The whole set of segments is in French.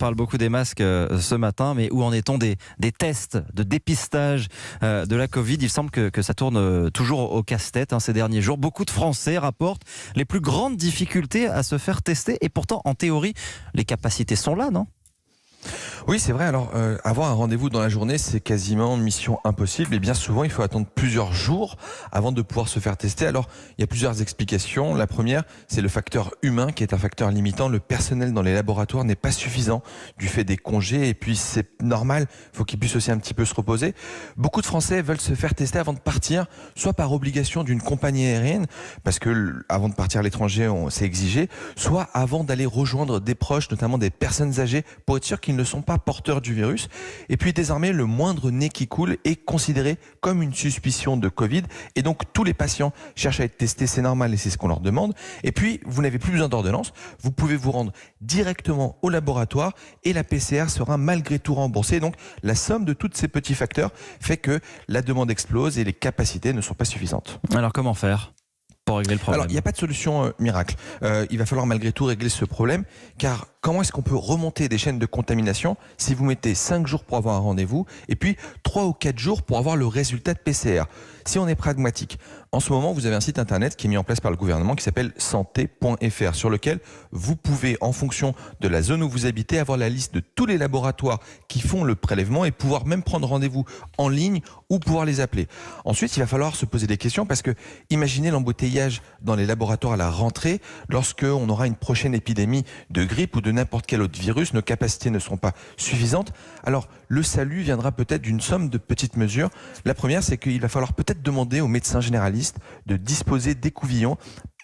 parle beaucoup des masques ce matin, mais où en est-on des tests de dépistage de la Covid? Il semble que ça tourne toujours au casse-tête ces derniers jours. Beaucoup de Français rapportent les plus grandes difficultés à se faire tester. Et pourtant, en théorie, les capacités sont là, non? Oui, c'est vrai. Alors, avoir un rendez-vous dans la journée, c'est quasiment mission impossible. Et bien souvent, il faut attendre plusieurs jours avant de pouvoir se faire tester. Alors, il y a plusieurs explications. La première, c'est le facteur humain qui est un facteur limitant. Le personnel dans les laboratoires n'est pas suffisant du fait des congés. Et puis, c'est normal. Il faut qu'ils puissent aussi un petit peu se reposer. Beaucoup de Français veulent se faire tester avant de partir, soit par obligation d'une compagnie aérienne, parce que avant de partir à l'étranger, c'est exigé, soit avant d'aller rejoindre des proches, notamment des personnes âgées, pour être sûr qu'ils ne sont pas porteurs du virus. Et puis désormais, le moindre nez qui coule est considéré comme une suspicion de Covid. Et donc, tous les patients cherchent à être testés, c'est normal et c'est ce qu'on leur demande. Et puis, vous n'avez plus besoin d'ordonnance. Vous pouvez vous rendre directement au laboratoire et la PCR sera malgré tout remboursée. Donc, la somme de tous ces petits facteurs fait que la demande explose et les capacités ne sont pas suffisantes. Alors, comment faire pour régler le problème? Alors, il n'y a pas de solution miracle. Il va falloir malgré tout régler ce problème, car comment est-ce qu'on peut remonter des chaînes de contamination si vous mettez 5 jours pour avoir un rendez-vous et puis 3 ou 4 jours pour avoir le résultat de PCR? Si on est pragmatique, en ce moment, vous avez un site internet qui est mis en place par le gouvernement qui s'appelle santé.fr, sur lequel vous pouvez, en fonction de la zone où vous habitez, avoir la liste de tous les laboratoires qui font le prélèvement et pouvoir même prendre rendez-vous en ligne ou pouvoir les appeler. Ensuite, il va falloir se poser des questions parce que imaginez l'embouteillage dans les laboratoires à la rentrée lorsqu'on aura une prochaine épidémie de grippe ou de n'importe quel autre virus, nos capacités ne seront pas suffisantes. Alors, le salut viendra peut-être d'une somme de petites mesures. La première, c'est qu'il va falloir peut-être demander aux médecins généralistes de disposer d'écouvillons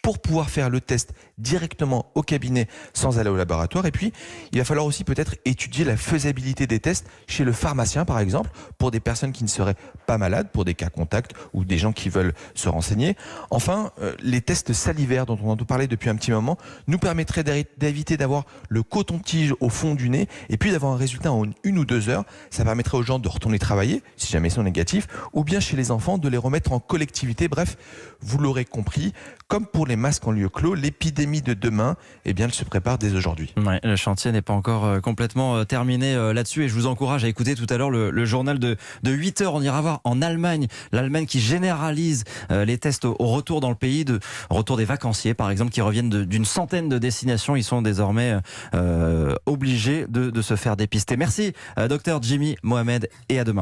pour pouvoir faire le test directement au cabinet sans aller au laboratoire. Et puis, il va falloir aussi peut-être étudier la faisabilité des tests chez le pharmacien, par exemple, pour des personnes qui ne seraient pas malades, pour des cas contacts ou des gens qui veulent se renseigner. Enfin, les tests salivaires dont on entend parler depuis un petit moment nous permettraient d'éviter d'avoir le coton-tige au fond du nez et puis d'avoir un résultat en 1 ou 2 heures. Ça permettrait aux gens de retourner travailler, si jamais ils sont négatifs, ou bien chez les enfants de les remettre en collectivité. Bref, vous l'aurez compris, comme pour les masques en lieu clos, l'épidémie de demain, eh bien, elle se prépare dès aujourd'hui. Ouais, le chantier n'est pas encore complètement terminé là-dessus et je vous encourage à écouter tout à l'heure le journal de 8 heures. On ira voir en Allemagne, l'Allemagne qui généralise les tests au retour dans le pays, au retour des vacanciers par exemple, qui reviennent d'une centaine de destinations. Ils sont désormais obligés de se faire dépister. Merci, docteur Jimmy Mohamed, et à demain.